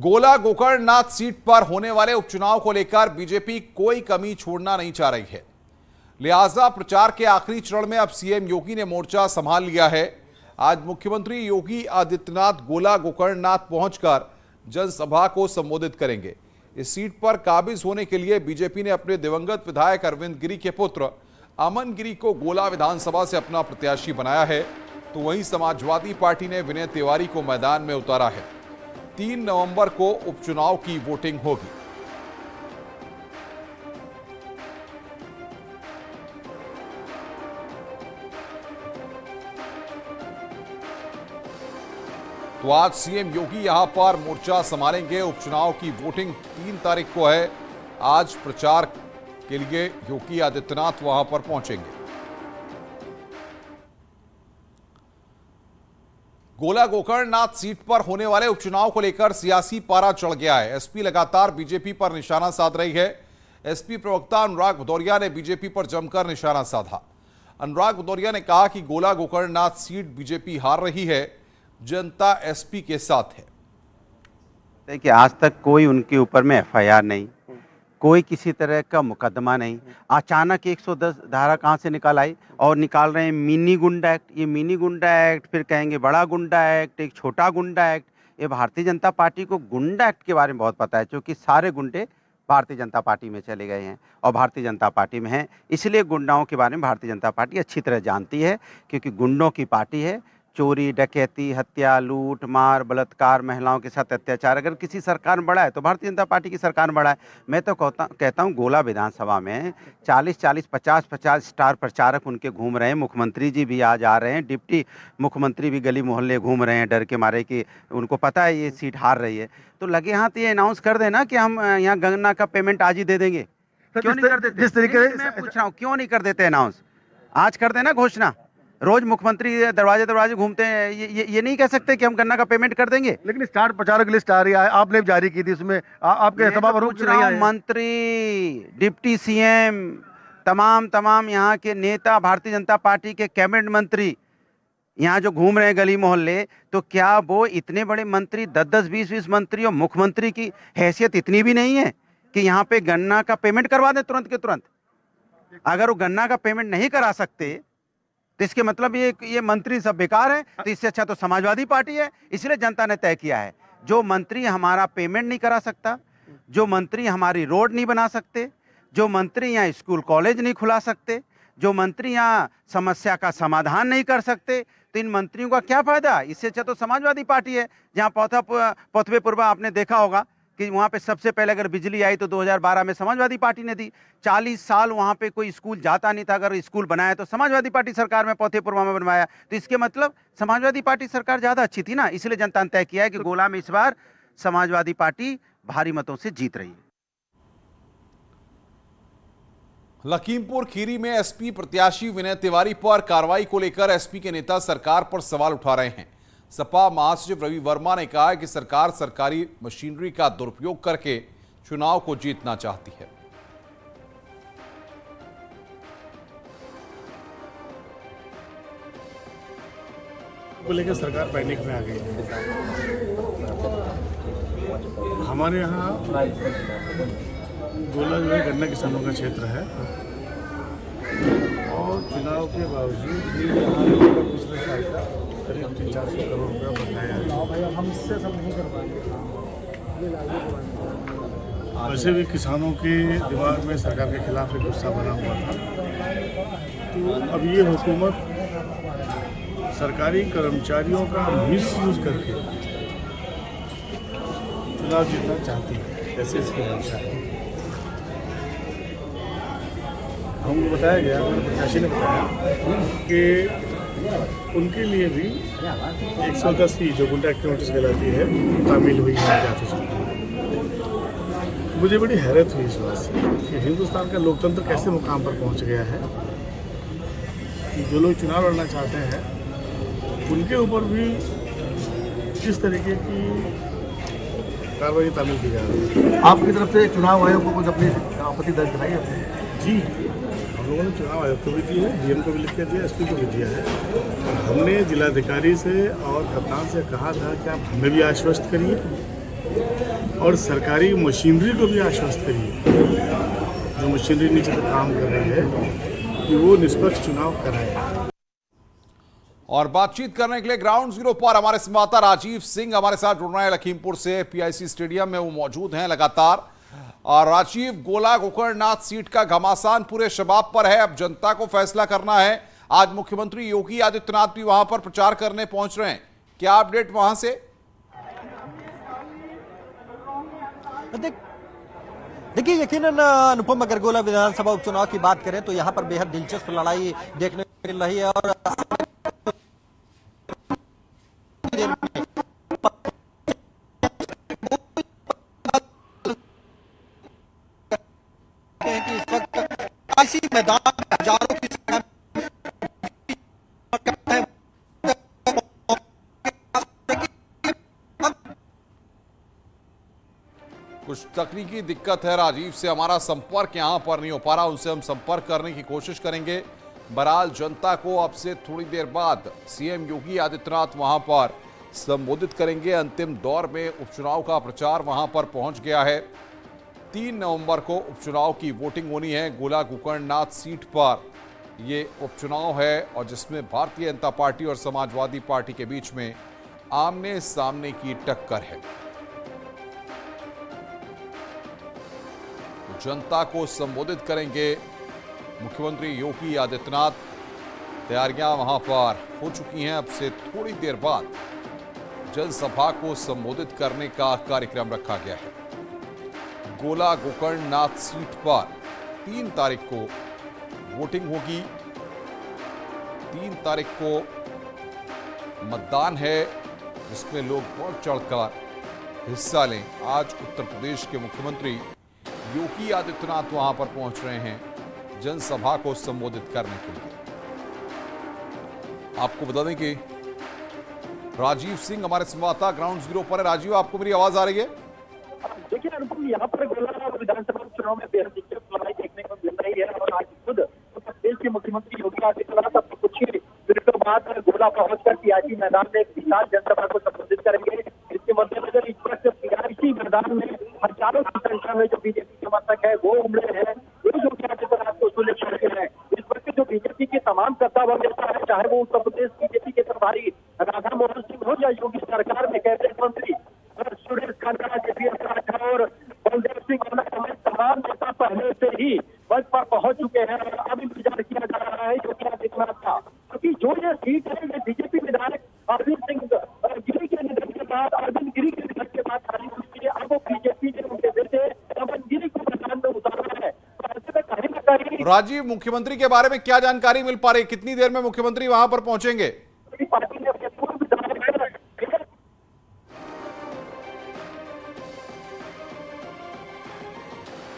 गोला गोकर्णनाथ सीट पर होने वाले उपचुनाव को लेकर बीजेपी कोई कमी छोड़ना नहीं चाह रही है। लिहाजा प्रचार के आखिरी चरण में अब सीएम योगी ने मोर्चा संभाल लिया है। आज मुख्यमंत्री योगी आदित्यनाथ गोला गोकर्णनाथ पहुंचकर जनसभा को संबोधित करेंगे। इस सीट पर काबिज होने के लिए बीजेपी ने अपने दिवंगत विधायक अरविंद गिरी के पुत्र अमन गिरी को गोला विधानसभा से अपना प्रत्याशी बनाया है, तो वहीं समाजवादी पार्टी ने विनय तिवारी को मैदान में उतारा है। 3 नवंबर को उपचुनाव की वोटिंग होगी। तो आज सीएम योगी यहां पर मोर्चा संभालेंगे। उपचुनाव की वोटिंग 3 तारीख को है। आज प्रचार के लिए योगी आदित्यनाथ वहां पर पहुंचेंगे। गोला गोकर्णनाथ सीट पर होने वाले उपचुनाव को लेकर सियासी पारा चढ़ गया है। एसपी लगातार बीजेपी पर निशाना साध रही है। एसपी प्रवक्ता अनुराग भदौरिया ने बीजेपी पर जमकर निशाना साधा। अनुराग भदौरिया ने कहा कि गोला गोकर्णनाथ सीट बीजेपी हार रही है, जनता एसपी के साथ है। देखिए, आज तक कोई उनके ऊपर में एफआईआर नहीं, कोई किसी तरह का मुकदमा नहीं। अचानक 110 धारा कहाँ से निकाल आई और निकाल रहे हैं मिनी गुंडा एक्ट। ये मिनी गुंडा एक्ट, फिर कहेंगे बड़ा गुंडा एक्ट, एक छोटा गुंडा एक्ट। ये भारतीय जनता पार्टी को गुंडा एक्ट के बारे में बहुत पता है, क्योंकि सारे गुंडे भारतीय जनता पार्टी में चले गए हैं और भारतीय जनता पार्टी में हैं। इसलिए गुंडाओं के बारे में भारतीय जनता पार्टी अच्छी तरह जानती है, क्योंकि गुंडों की पार्टी है। चोरी, डकैती, हत्या, लूट, मार, बलात्कार, महिलाओं के साथ अत्याचार अगर किसी सरकार में बढ़ा है तो भारतीय जनता पार्टी की सरकार में बढ़ा है। मैं तो कहता हूँ गोला विधानसभा में 40-40, 50-50 स्टार प्रचारक उनके घूम रहे हैं। मुख्यमंत्री जी भी आज आ रहे हैं, डिप्टी मुख्यमंत्री भी गली मोहल्ले घूम रहे हैं डर के मारे कि उनको पता है ये सीट हार रही है। तो लगे हाथ ये अनाउंस कर देना कि हम यहाँ गन्ना का पेमेंट आज ही दे देंगे। क्यों नहीं कर देते? जिस तरीके से मैं पूछ रहा हूँ, क्यों नहीं कर देते अनाउंस? आज कर देना घोषणा। रोज मुख्यमंत्री दरवाजे दरवाजे घूमते हैं, ये नहीं कह सकते कि हम गन्ना का पेमेंट कर देंगे। लेकिन स्टार प्रचारक लिस्ट आ रही है, आपने जारी की थी, उसमें आपके सभा पर मंत्री, डिप्टी सीएम, तमाम यहाँ के नेता, भारतीय जनता पार्टी के कैबिनेट मंत्री यहाँ जो घूम रहे हैं गली मोहल्ले, तो क्या वो इतने बड़े मंत्री 10-10, 20-20 मंत्री और मुख्यमंत्री की हैसियत इतनी भी नहीं है कि यहाँ पे गन्ना का पेमेंट करवा दें तुरंत के तुरंत? अगर वो गन्ना का पेमेंट नहीं करा सकते तो इसके मतलब ये मंत्री सब बेकार है। तो इससे अच्छा तो समाजवादी पार्टी है। इसलिए जनता ने तय किया है, जो मंत्री हमारा पेमेंट नहीं करा सकता, जो मंत्री हमारी रोड नहीं बना सकते, जो मंत्री यहाँ स्कूल कॉलेज नहीं खुला सकते, जो मंत्री यहाँ समस्या का समाधान नहीं कर सकते, तो इन मंत्रियों का क्या फायदा? इससे अच्छा तो समाजवादी पार्टी है। जहाँ पौथवे पूर्वा आपने देखा होगा कि वहाँ पे सबसे पहले अगर बिजली आई तो 2012 में समाजवादी पार्टी ने दी। 40 साल वहाँ पे कोई स्कूल जाता नहीं था, अगर स्कूल बनाया तो समाजवादी पार्टी सरकार में पौथेपुरवा में बनवाया। तो इसके मतलब समाजवादी पार्टी सरकार ज़्यादा अच्छी थी ना। इसलिए जनता ने तय किया है कि गोला में इस बार समाजवादी पार्टी भारी मतों से जीत रही है। लखीमपुर खीरी में एसपी प्रत्याशी विनय तिवारी पर कार्रवाई को लेकर एसपी के नेता सरकार पर सवाल उठा रहे हैं। सपा महासचिव रवि वर्मा ने कहा है कि सरकार सरकारी मशीनरी का दुरुपयोग करके चुनाव को जीतना चाहती है। को लेकर सरकार पैनिक में आ गई है। हमारे यहाँ गोला जो है गन्ना किसानों का क्षेत्र है और चुनाव के बावजूद भी यहाँ पिछले साल का करीब 300-400 करोड़ रुपया बनाया है। हम इससे सब नहीं कर पाएंगे। वैसे भी किसानों के दिमाग में सरकार के खिलाफ एक गुस्सा बना हुआ था। तो अब ये हुकूमत सरकारी कर्मचारियों का मिसयूज करके चुनाव जीतना चाहती है, ऐसे इसकी मंशा है। हमको बताया गया, प्रत्याशी ने बताया कि उनके लिए भी 110 की जो गुंडा एक्ट नोटिस कहलाती है तामील हुई है ऑफिस में। मुझे बड़ी हैरत हुई इस बात से कि हिंदुस्तान का लोकतंत्र कैसे मुकाम पर पहुंच गया है कि जो लोग चुनाव लड़ना चाहते हैं उनके ऊपर भी किस तरीके की कार्रवाई तामील की जा रही है। आपकी तरफ से चुनाव आयोग को कुछ अपनी आपत्ति दर्ज कराई है? जी, हम लोगों ने चुनाव आयोग को भी दी है, डीएम को भी लिख के दिया, एसपी को भी दिया है। और हमने जिलाधिकारी से और कप्तान से कहा था कि आप हमें भी आश्वस्त करिए और सरकारी मशीनरी को भी आश्वस्त करिए, जो मशीनरी नीचे से काम कर रही है, कि वो निष्पक्ष चुनाव कराए। और बातचीत करने के लिए ग्राउंड जीरो पर हमारे संवाददाता राजीव सिंह हमारे साथ जुड़ रहे हैं लखीमपुर से। पीआईसी स्टेडियम में वो मौजूद हैं लगातार। और राजीव, गोला गोकर्णनाथ सीट का घमासान पूरे शबाब पर है, अब जनता को फैसला करना है। आज मुख्यमंत्री योगी आदित्यनाथ भी वहां पर प्रचार करने पहुंच रहे हैं, क्या अपडेट वहां से? देखिए, यकीनन अनुपम, अगर गोला विधानसभा उपचुनाव की बात करें तो यहां पर बेहद दिलचस्प लड़ाई देखने को मिल रही है। और कि इस वक्त इसी मैदान हजारों की संख्या कुछ तकनीकी दिक्कत है राजीव से, हमारा संपर्क यहां पर नहीं हो पा रहा, उनसे हम संपर्क करने की कोशिश करेंगे। बहरहाल जनता को अब से थोड़ी देर बाद सीएम योगी आदित्यनाथ वहां पर संबोधित करेंगे। अंतिम दौर में उपचुनाव का प्रचार वहां पर पहुंच गया है। 3 नवंबर को उपचुनाव की वोटिंग होनी है। गोला गोकर्णनाथ सीट पर ये उपचुनाव है और जिसमें भारतीय जनता पार्टी और समाजवादी पार्टी के बीच में आमने सामने की टक्कर है। जनता को संबोधित करेंगे मुख्यमंत्री योगी आदित्यनाथ। तैयारियां वहां पर हो चुकी हैं। अब से थोड़ी देर बाद जनसभा को संबोधित करने का कार्यक्रम रखा गया है। गोला गोकर्णनाथ सीट पर 3 तारीख को वोटिंग होगी। 3 तारीख को मतदान है जिसमें लोग बढ़ चढ़कर हिस्सा लें। आज उत्तर प्रदेश के मुख्यमंत्री योगी आदित्यनाथ वहां पर पहुंच रहे हैं जनसभा को संबोधित करने के लिए। आपको बता दें कि राजीव सिंह हमारे संवाददाता ग्राउंड जीरो पर है। राजीव, आपको मेरी आवाज आ रही है? देखिए अनुपम, यहाँ पर गोला विधानसभा चुनाव में बेहद दिलचस्प लड़ाई देखने को मिल रही है और आज खुद उत्तर प्रदेश के मुख्यमंत्री योगी आदित्यनाथ अब कुछ ही मिनटों बाद गोला पहुंचकर पीआईसी मैदान में एक विशाल जनसभा को संबोधित करेंगे। इसके मद्देनजर इस वक्त पीआईसी मैदान में हजारों की संख्या में जो बीजेपी समर्थक है वो उमड़े हैं, वो योगी आदित्यनाथ को सुनने चढ़े हैं। इस वक्त जो बीजेपी के तमाम सत्तावर नेता है, चाहे वो उत्तर प्रदेश बीजेपी के प्रभारी राधा मोहन सिंह हो या योगी सरकार में कैबिनेट मंत्री सुरेश खन्ना, जेपीएस राठौर, बलदेव सिंह, तमाम नेता पहले से ही मंच पर पहुंच चुके हैं। अब इंतजार किया जा रहा है योगी आदित्यनाथ का, क्योंकि जो ये सीट है ये बीजेपी विधायक अरविंद सिंह गिरी के निधन के बाद, अरविंद गिरी के निधन के बाद खाली हुई है। अब वो बीजेपी ने उनके बेटे अरविंद गिरी को मैदान में उतारा है। तो ऐसे में कहीं न कहीं राजीव, मुख्यमंत्री के बारे में क्या जानकारी मिल पा रही है? कितनी देर में मुख्यमंत्री वहां पर पहुंचेंगे? पार्टी ने अपने पूर्व विधायक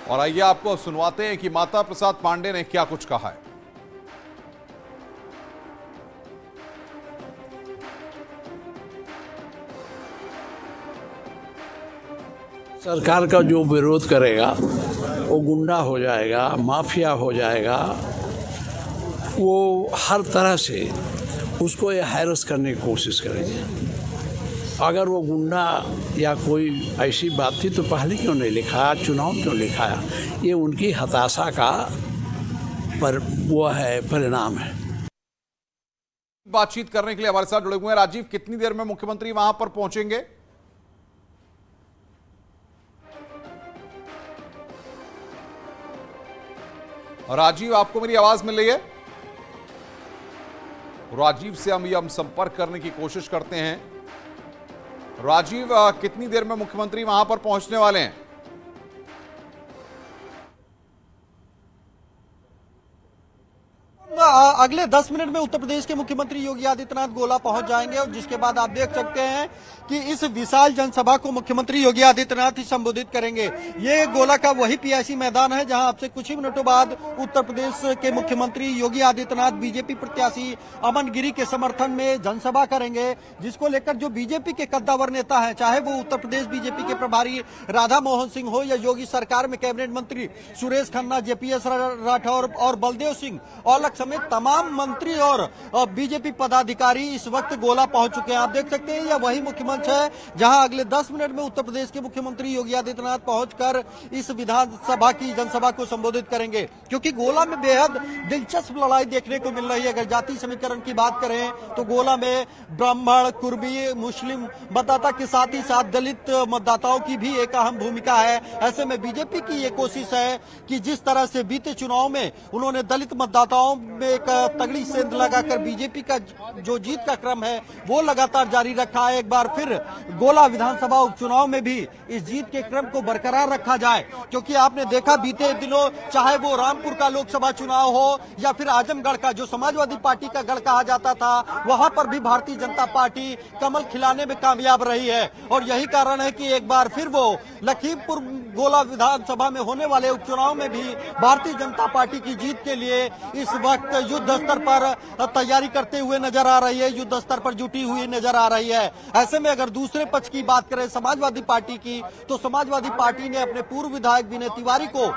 और आइए आपको सुनवाते हैं कि माता प्रसाद पांडे ने क्या कुछ कहा है। सरकार का जो विरोध करेगा वो गुंडा हो जाएगा, माफिया हो जाएगा। वो हर तरह से उसको ये हैरस करने की कोशिश करेंगे। अगर वो गुंडा या कोई ऐसी बात थी तो पहले क्यों नहीं लिखाया, चुनाव क्यों लिखाया? ये उनकी हताशा का वो है, परिणाम है। बातचीत करने के लिए हमारे साथ जुड़े हुए हैं राजीव। कितनी देर में मुख्यमंत्री वहां पर पहुंचेंगे? राजीव, आपको मेरी आवाज मिल रही है? राजीव से हम संपर्क करने की कोशिश करते हैं। राजीव, कितनी देर में मुख्यमंत्री वहां पर पहुंचने वाले हैं? अगले 10 मिनट में उत्तर प्रदेश के मुख्यमंत्री योगी आदित्यनाथ गोला पहुंच जाएंगे और जिसके बाद आप देख सकते हैं कि इस विशाल जनसभा को मुख्यमंत्री योगी आदित्यनाथ ही संबोधित करेंगे। ये गोला का वही पीआईसी मैदान है जहां आपसे कुछ ही मिनटों बाद उत्तर प्रदेश के मुख्यमंत्री योगी आदित्यनाथ बीजेपी प्रत्याशी अमन गिरी के समर्थन में जनसभा करेंगे, जिसको लेकर जो बीजेपी के कद्दावर नेता है, चाहे वो उत्तर प्रदेश बीजेपी के प्रभारी राधा मोहन सिंह हो या योगी सरकार में कैबिनेट मंत्री सुरेश खन्ना, जेपीएस राठौर और बलदेव सिंह, औलख समेत में तमाम मंत्री और बीजेपी पदाधिकारी इस वक्त गोला पहुंच चुके हैं। आप देख सकते हैं यह वही मुख्य मंच है जहां अगले 10 मिनट में उत्तर प्रदेश के मुख्यमंत्री योगी आदित्यनाथ पहुंचकर इस विधानसभा की जनसभा को संबोधित करेंगे, क्योंकि गोला में बेहद दिलचस्प लड़ाई देखने को मिल रही है। अगर जाति समीकरण की बात करें तो गोला में ब्राह्मण, कुर्मी, मुस्लिम मतदाता के साथ ही साथ दलित मतदाताओं की भी एक अहम भूमिका है। ऐसे में बीजेपी की ये कोशिश है कि जिस तरह से बीते चुनाव में उन्होंने दलित मतदाताओं में एक तगड़ी सेंध लगाकर बीजेपी का जो जीत का क्रम है वो लगातार जारी रखा है। एक बार फिर गोला विधानसभा उपचुनाव में भी इस जीत के क्रम को बरकरार रखा जाए, क्योंकि आपने देखा बीते दिनों चाहे वो रामपुर का लोकसभा चुनाव हो या फिर आजमगढ़ का जो समाजवादी पार्टी का गढ़ कहा जाता था, वहां पर भी भारतीय जनता पार्टी कमल खिलाने में कामयाब रही है। और यही कारण है कि एक बार फिर वो लखीमपुर गोला विधानसभा में होने वाले उपचुनाव में भी भारतीय जनता पार्टी की जीत के लिए इस वक्त युद्ध स्तर पर तैयारी करते हुए नजर आ रही है, युद्ध स्तर पर जुटी हुई नजर आ रही है। ऐसे में अगर दूसरे पक्ष की बात करें समाजवादी पार्टी की, तो समाजवादी पार्टी ने अपने पूर्व विधायक विनय तिवारी को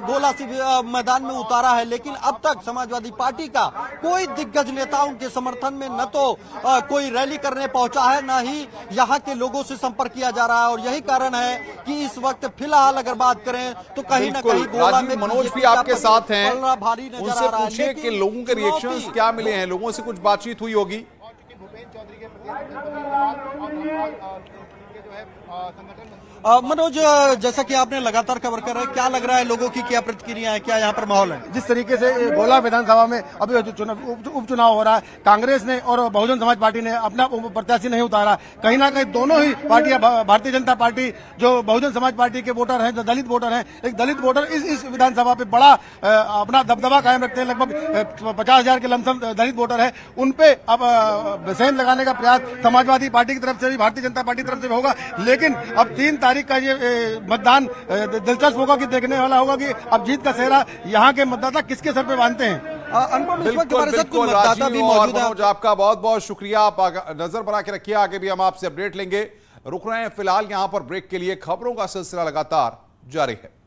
गोला से मैदान में उतारा है, लेकिन अब तक समाजवादी पार्टी का कोई दिग्गज नेता उनके समर्थन में न तो कोई रैली करने पहुंचा है, न ही यहाँ के लोगों से संपर्क किया जा रहा है। और यही कारण है कि इस वक्त फिलहाल अगर बात करें तो कहीं न कहीं गोला में मनोज भी आपके साथ हैं, भारी नजर उनसे आ रहा है। पूछिए कि लोगों के रिएक्शंस क्या मिले हैं, लोगों से कुछ बातचीत हुई होगी। मनोज, जैसा कि आपने लगातार कवर कर रहे हैं, क्या लग रहा है लोगों की क्या प्रतिक्रिया है, क्या यहाँ पर माहौल है? जिस तरीके से गोला विधानसभा में अभी उपचुनाव हो रहा है, कांग्रेस ने और बहुजन समाज पार्टी ने अपना प्रत्याशी नहीं उतारा। कहीं ना कहीं दोनों ही पार्टियां, भारतीय जनता पार्टी जो बहुजन समाज पार्टी के वोटर हैं, जो दलित वोटर हैं, एक दलित वोटर इस विधानसभा पे बड़ा अपना दबदबा कायम रखते हैं। लगभग 50,000 के लमसम दलित वोटर है, उनपे अब सेंध लगाने का प्रयास समाजवादी पार्टी की तरफ से भी, भारतीय जनता पार्टी की तरफ से भी होगा। लेकिन अब 3 तारीख का ये मतदान दिलचस्प होगा कि देखने वाला होगा कि अब जीत का सेहरा यहाँ के मतदाता किसके सर पे बांधते हैं। बिल्कुल बिल्कुल राजीव और मनोज, आपका बहुत बहुत शुक्रिया। आप नजर बना के रखिए, आगे भी हम आपसे अपडेट लेंगे। रुक रहे हैं फिलहाल यहाँ पर ब्रेक के लिए। खबरों का सिलसिला लगातार जारी है।